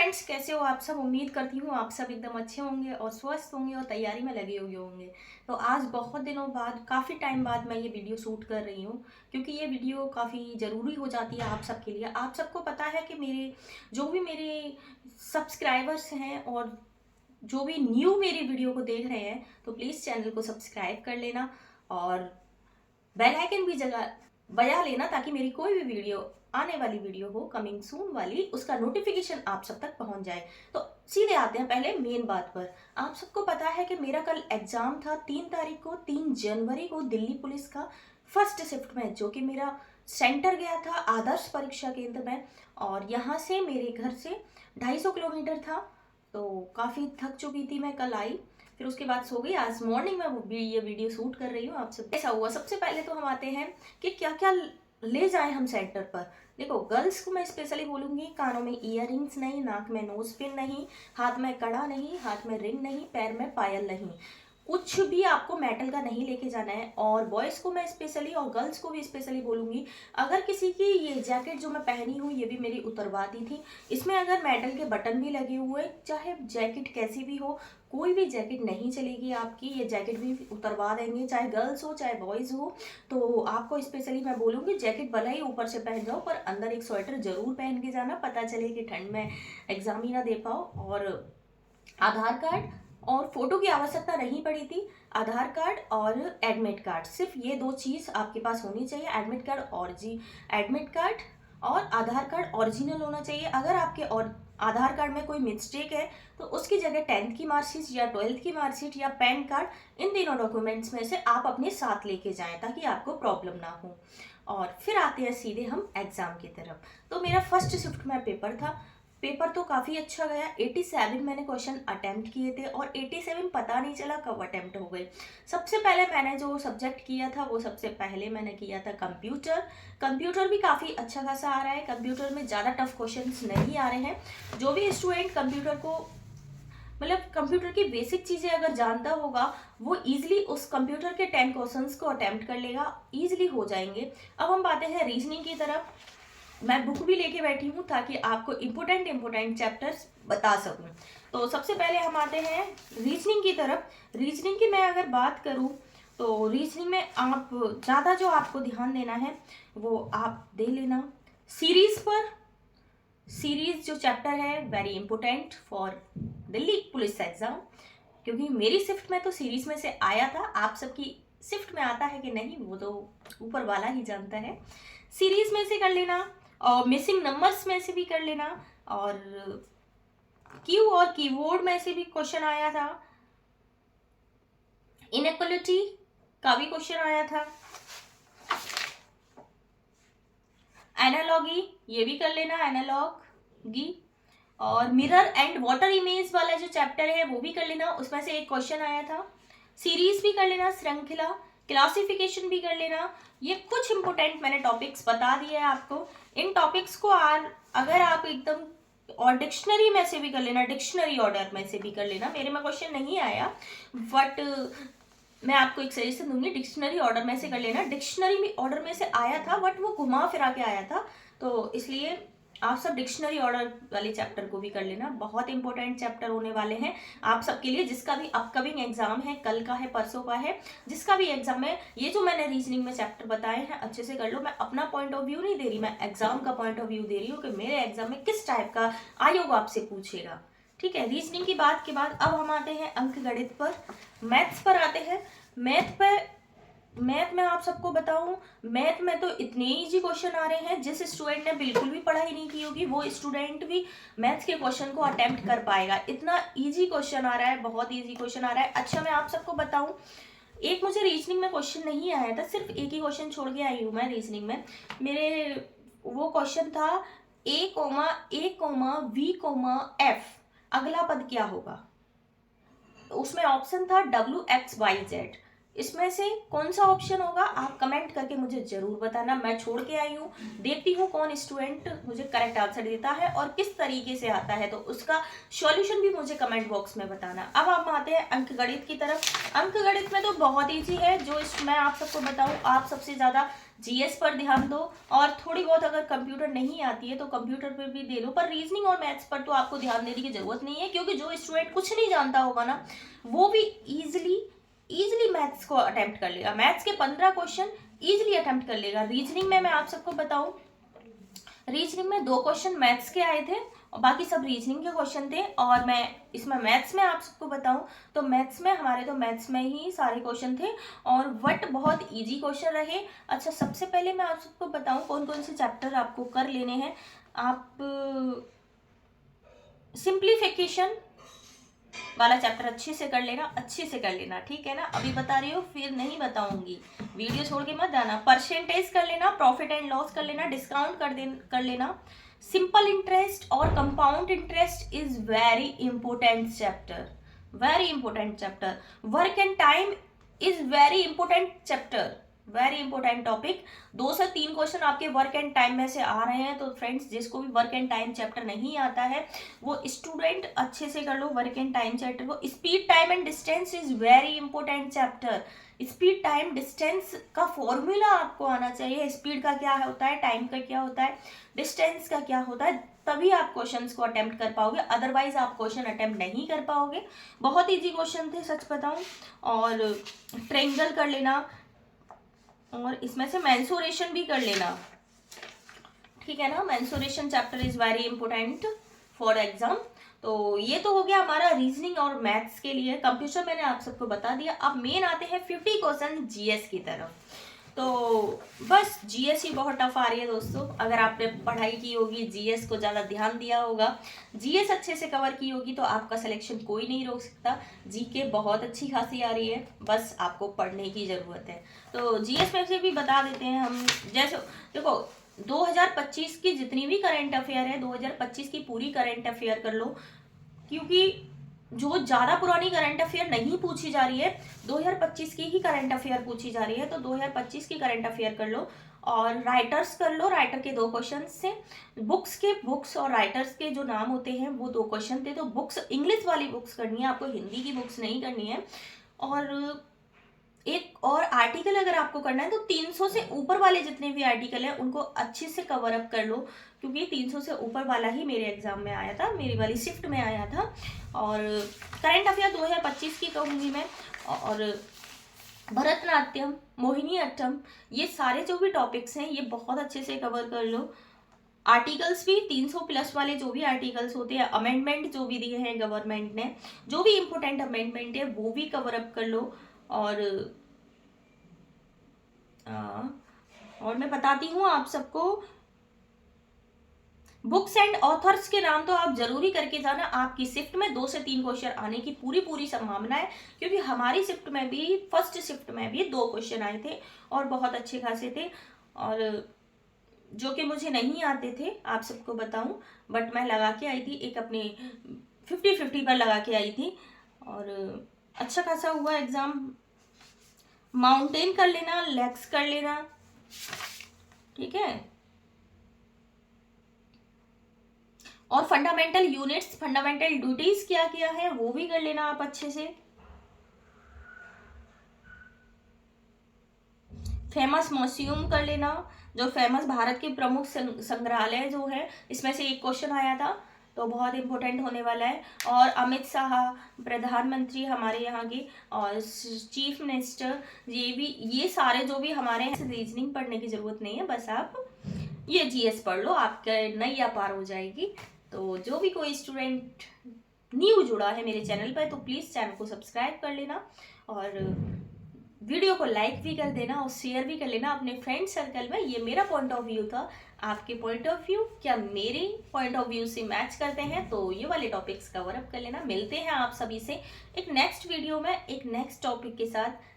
Friends, कैसे हो आप सब। उम्मीद करती हूँ आप सब एकदम अच्छे होंगे और स्वस्थ होंगे और तैयारी में लगे हुए होंगे। तो आज बहुत दिनों बाद, काफ़ी टाइम बाद मैं ये वीडियो शूट कर रही हूँ, क्योंकि ये वीडियो काफ़ी ज़रूरी हो जाती है आप सबके लिए। आप सबको पता है कि मेरे सब्सक्राइबर्स हैं और जो भी न्यू मेरी वीडियो को देख रहे हैं, तो प्लीज़ चैनल को सब्सक्राइब कर लेना और बेल आइकन भी जगह बजा लेना, ताकि मेरी कोई भी वीडियो, आने वाली वीडियो हो, कमिंग सून वाली, उसका नोटिफिकेशन आप सब तक पहुंच जाए। तो सीधे आते हैं पहले मेन बात पर। आप सबको पता है कि मेरा कल एग्जाम था 3 तारीख को, 3 जनवरी को, दिल्ली पुलिस का फर्स्ट शिफ्ट में, जो कि मेरा सेंटर गया था आदर्श परीक्षा केंद्र में। और यहाँ से, मेरे घर से 250 किलोमीटर था। तो काफ़ी थक चुकी थी मैं, कल आई, फिर उसके बाद सो गई। आज मॉर्निंग में ये वीडियो शूट कर रही हूँ आप सब। ऐसा हुआ, सबसे पहले तो हम आते हैं कि क्या क्या ले जाएं हम सेंटर पर। देखो, गर्ल्स को मैं स्पेशली बोलूँगी, कानों में ईयरिंग्स नहीं, नाक में नोज पिन नहीं, हाथ में कड़ा नहीं, हाथ में रिंग नहीं, पैर में पायल नहीं, कुछ भी आपको मेटल का नहीं लेके जाना है। और बॉयज़ को मैं स्पेशली और गर्ल्स को भी स्पेशली बोलूँगी, अगर किसी की, ये जैकेट जो मैं पहनी हूँ ये भी मेरी उतरवा दी थी, इसमें अगर मेटल के बटन भी लगे हुए, चाहे जैकेट कैसी भी हो, कोई भी जैकेट नहीं चलेगी आपकी, ये जैकेट भी उतरवा देंगे, चाहे गर्ल्स हो चाहे बॉयज़ हो। तो आपको स्पेशली मैं बोलूँगी, जैकेट भले ही ऊपर से पहन जाओ, पर अंदर एक स्वेटर जरूर पहन के जाना, पता चले कि ठंड में एग्जाम ही ना दे पाओ। और आधार कार्ड और फोटो की आवश्यकता नहीं पड़ी थी। आधार कार्ड और एडमिट कार्ड, सिर्फ ये 2 चीज़ आपके पास होनी चाहिए। एडमिट कार्ड और आधार कार्ड ओरिजिनल होना चाहिए। अगर आपके और आधार कार्ड में कोई मिस्टेक है, तो उसकी जगह 10th की मार्कशीट या 12th की मार्कशीट या पैन कार्ड, इन तीनों डॉक्यूमेंट्स में से आप अपने साथ लेके जाएं, ताकि आपको प्रॉब्लम ना हो। और फिर आते हैं सीधे हम एग्ज़ाम की तरफ। तो मेरा फर्स्ट शिफ्ट में पेपर था। पेपर तो काफ़ी अच्छा गया। 87 मैंने क्वेश्चन अटेम्प्ट किए थे, और 87 पता नहीं चला कब अटेम्प्ट हो गए। सबसे पहले मैंने जो सब्जेक्ट किया था, वो सबसे पहले मैंने किया था कंप्यूटर। कंप्यूटर भी काफ़ी अच्छा खासा आ रहा है। कंप्यूटर में ज़्यादा टफ क्वेश्चंस नहीं आ रहे हैं। जो भी स्टूडेंट कंप्यूटर को, मतलब कंप्यूटर की बेसिक चीज़ें अगर जानता होगा, वो ईजिली उस कंप्यूटर के 10 क्वेश्चंस को अटेम्प्ट कर लेगा, ईजिली हो जाएंगे। अब हम आते हैं रीजनिंग की तरफ। मैं बुक भी लेके बैठी हूँ, ताकि आपको इम्पोर्टेंट चैप्टर्स बता सकूँ। तो सबसे पहले हम आते हैं रीजनिंग की तरफ। रीजनिंग की मैं अगर बात करूँ, तो रीजनिंग में आप ज़्यादा जो आपको ध्यान देना है, वो आप दे लेना सीरीज पर। सीरीज जो चैप्टर है, very important for Delhi police exam, क्योंकि मेरी शिफ्ट में तो सीरीज में से आया था। आप सबकी शिफ्ट में आता है कि नहीं, वो तो ऊपर वाला ही जानता है। सीरीज में से कर लेना, और मिसिंग नंबर्स में से भी कर लेना, और क्यू और कीवर्ड में से भी क्वेश्चन आया था। इनइक्वालिटी का भी क्वेश्चन आया था। एनालॉगी, ये भी कर लेना, एनालॉगी। और मिरर एंड वाटर इमेज वाला जो चैप्टर है, वो भी कर लेना, उसमें से एक क्वेश्चन आया था। सीरीज भी कर लेना, श्रृंखला, क्लासिफिकेशन भी कर लेना। ये कुछ इंपोर्टेंट मैंने टॉपिक्स बता दिए हैं आपको। इन टॉपिक्स को अगर आप एकदम, और डिक्शनरी में से भी कर लेना, डिक्शनरी ऑर्डर में से भी कर लेना। मेरे में क्वेश्चन नहीं आया, बट मैं आपको एक सजेशन दूंगी, डिक्शनरी ऑर्डर में से कर लेना। डिक्शनरी में ऑर्डर में से आया था, बट वो घुमा फिरा के आया था, तो इसलिए आप सब डिक्शनरी ऑर्डर वाले चैप्टर को भी कर लेना। बहुत इंपॉर्टेंट चैप्टर होने वाले हैं आप सबके लिए, जिसका भी अपकमिंग एग्जाम है, कल का है, परसों का है, जिसका भी एग्जाम है। ये जो मैंने रीजनिंग में चैप्टर बताए हैं, अच्छे से कर लो। मैं अपना पॉइंट ऑफ व्यू नहीं दे रही, मैं एग्जाम का पॉइंट ऑफ व्यू दे रही हूँ कि मेरे एग्जाम में किस टाइप का आयोग आपसे पूछेगा। ठीक है, रीजनिंग की बात के बाद अब हम आते हैं अंक गणित पर, मैथ्स पर आते हैं। मैथ में आप सबको बताऊं, मैथ में तो इतने इजी क्वेश्चन आ रहे हैं, जिस स्टूडेंट ने बिल्कुल भी पढ़ाई नहीं की होगी, वो स्टूडेंट भी मैथ्स के क्वेश्चन को अटेम्प्ट कर पाएगा। इतना इजी क्वेश्चन आ रहा है, बहुत इजी क्वेश्चन आ रहा है। अच्छा, मैं आप सबको बताऊं, एक मुझे रीजनिंग में क्वेश्चन नहीं आया था, सिर्फ एक ही क्वेश्चन छोड़ के आई हूँ मैं रीजनिंग में। मेरे वो क्वेश्चन था A, V, अगला पद क्या होगा। उसमें ऑप्शन था WXYZ। इसमें से कौन सा ऑप्शन होगा, आप कमेंट करके मुझे जरूर बताना। मैं छोड़ के आई हूँ, देखती हूँ कौन स्टूडेंट मुझे करेक्ट आंसर देता है और किस तरीके से आता है, तो उसका सॉल्यूशन भी मुझे कमेंट बॉक्स में बताना। अब हम आते हैं अंक गणित की तरफ। अंक गणित में तो बहुत ईजी है, जो मैं आप सबको बताऊँ, आप सबसे ज़्यादा जीएस पर ध्यान दो, और थोड़ी बहुत अगर कंप्यूटर नहीं आती है तो कंप्यूटर पर भी दे लो, पर रीजनिंग और मैथ्स पर तो आपको ध्यान देने की जरूरत नहीं है, क्योंकि जो स्टूडेंट कुछ नहीं जानता होगा ना, वो भी इजिली मैथ्स को अटेम्प्ट कर लेगा। मैथ्स के 15 क्वेश्चन इजिली अटेम्प्ट कर लेगा। रीजनिंग में मैं आप सबको बताऊं, रीजनिंग में 2 क्वेश्चन मैथ्स के आए थे और बाकी सब रीजनिंग के क्वेश्चन थे। और मैं इसमें मैथ्स में आप सबको बताऊं तो मैथ्स में हमारे तो मैथ्स में ही सारे क्वेश्चन थे, और वट बहुत इजी क्वेश्चन रहे। अच्छा, सबसे पहले मैं आप सबको बताऊं कौन कौन से चैप्टर आपको कर लेने हैं। आप सिंप्लीफिकेशन वाला चैप्टर अच्छे से कर लेना, ठीक है ना। अभी बता रही हूँ, फिर नहीं बताऊंगी, वीडियो छोड़ के मत जाना। परसेंटेज कर लेना, प्रॉफिट एंड लॉस कर लेना, डिस्काउंट कर लेना। सिंपल इंटरेस्ट और compound interest is very important chapter, very important chapter. Work and time is very important chapter, very important topic. 2 से 3 क्वेश्चन आपके वर्क एंड टाइम में से आ रहे हैं, तो फ्रेंड्स जिसको भी वर्क एंड टाइम चैप्टर नहीं आता है वो स्टूडेंट अच्छे से कर लो वर्क एंड टाइम चैप्टर को। Speed time and distance is very important chapter. Speed time distance का फॉर्मूला आपको आना चाहिए। स्पीड का क्या होता है, टाइम का क्या होता है, डिस्टेंस का क्या होता है, तभी आप क्वेश्चंस को अटेम्प्ट कर पाओगे, अदरवाइज आप क्वेश्चन अटेम्प्ट नहीं कर पाओगे। बहुत इजी क्वेश्चन थे सच बताऊं। और ट्रायंगल कर लेना, और इसमें से मेंसुरेशन भी कर लेना, ठीक है ना। Mensuration chapter is very important for exam. तो ये तो हो गया हमारा रीजनिंग और मैथ्स के लिए। कंप्यूटर मैंने आप सबको बता दिया। अब मेन आते हैं 50 क्वेश्चन जीएस की तरफ। तो बस जीएस ही बहुत टफ आ रही है दोस्तों। अगर आपने पढ़ाई की होगी, जीएस को ज़्यादा ध्यान दिया होगा, जीएस अच्छे से कवर की होगी, तो आपका सिलेक्शन कोई नहीं रोक सकता। जीके बहुत अच्छी खासी आ रही है, बस आपको पढ़ने की ज़रूरत है। तो जीएस में से भी बता देते हैं हम। जैसे देखो, 2025 की जितनी भी करंट अफेयर है, 2025 की पूरी करंट अफेयर कर लो, क्योंकि जो ज़्यादा पुरानी करंट अफेयर नहीं पूछी जा रही है, 2025 की ही करंट अफेयर पूछी जा रही है। तो 2025 की करंट अफेयर कर लो, और राइटर्स कर लो। राइटर के 2 क्वेश्चन से, बुक्स और राइटर्स के जो नाम होते हैं वो 2 क्वेश्चन थे। तो बुक्स, इंग्लिश वाली बुक्स करनी है आपको, हिंदी की बुक्स नहीं करनी है। और एक और आर्टिकल अगर आपको करना है तो 300 से ऊपर वाले जितने भी आर्टिकल हैं उनको अच्छे से कवर अप कर लो, क्योंकि 300 से ऊपर वाला ही मेरे एग्जाम में आया था, मेरी वाली शिफ्ट में आया था। और करंट अफेयर 2025 की कहूँगी मैं। और भरतनाट्यम, मोहिनीअट्टम, ये सारे जो भी टॉपिक्स हैं ये बहुत अच्छे से कवर कर लो। आर्टिकल्स भी 300 प्लस वाले जो भी आर्टिकल्स होते हैं, अमेंडमेंट जो भी दिए हैं गवर्नमेंट ने, जो भी इम्पोर्टेंट अमेंडमेंट है वो भी कवर अप कर लो। और मैं बताती हूँ आप सबको, बुक्स एंड ऑथर्स के नाम तो आप जरूरी करके जाना। आपकी शिफ्ट में 2 से 3 क्वेश्चन आने की पूरी संभावना है, क्योंकि हमारी शिफ्ट में भी, फर्स्ट शिफ्ट में भी 2 क्वेश्चन आए थे और बहुत अच्छे खासे थे, और जो कि मुझे नहीं आते थे आप सबको बताऊं, बट मैं लगा के आई थी, एक अपने 50-50 पर लगा के आई थी, और अच्छा खासा हुआ एग्जाम। माउंटेन कर लेना, लेग्स कर लेना, ठीक है। और फंडामेंटल यूनिट्स, फंडामेंटल ड्यूटीज क्या किया है वो भी कर लेना आप अच्छे से। फेमस म्यूजियम कर लेना, जो फेमस भारत के प्रमुख संग्रहालय जो है, इसमें से एक क्वेश्चन आया था, तो बहुत इंपॉर्टेंट होने वाला है। और अमित शाह, प्रधानमंत्री हमारे यहाँ के, और चीफ मिनिस्टर, ये सारे जो भी हमारे हैं, रीजनिंग पढ़ने की जरूरत नहीं है, बस आप ये जीएस पढ़ लो, आपका नैया पार हो जाएगी। तो जो भी कोई स्टूडेंट न्यू जुड़ा है मेरे चैनल पर, तो प्लीज़ चैनल को सब्सक्राइब कर लेना, और वीडियो को लाइक भी कर देना, और शेयर भी कर लेना अपने फ्रेंड सर्कल में। ये मेरा पॉइंट ऑफ व्यू था, आपके पॉइंट ऑफ व्यू क्या मेरे पॉइंट ऑफ व्यू से मैच करते हैं, तो ये वाले टॉपिक्स कवर अप कर लेना। मिलते हैं आप सभी से एक नेक्स्ट वीडियो में, एक नेक्स्ट टॉपिक के साथ।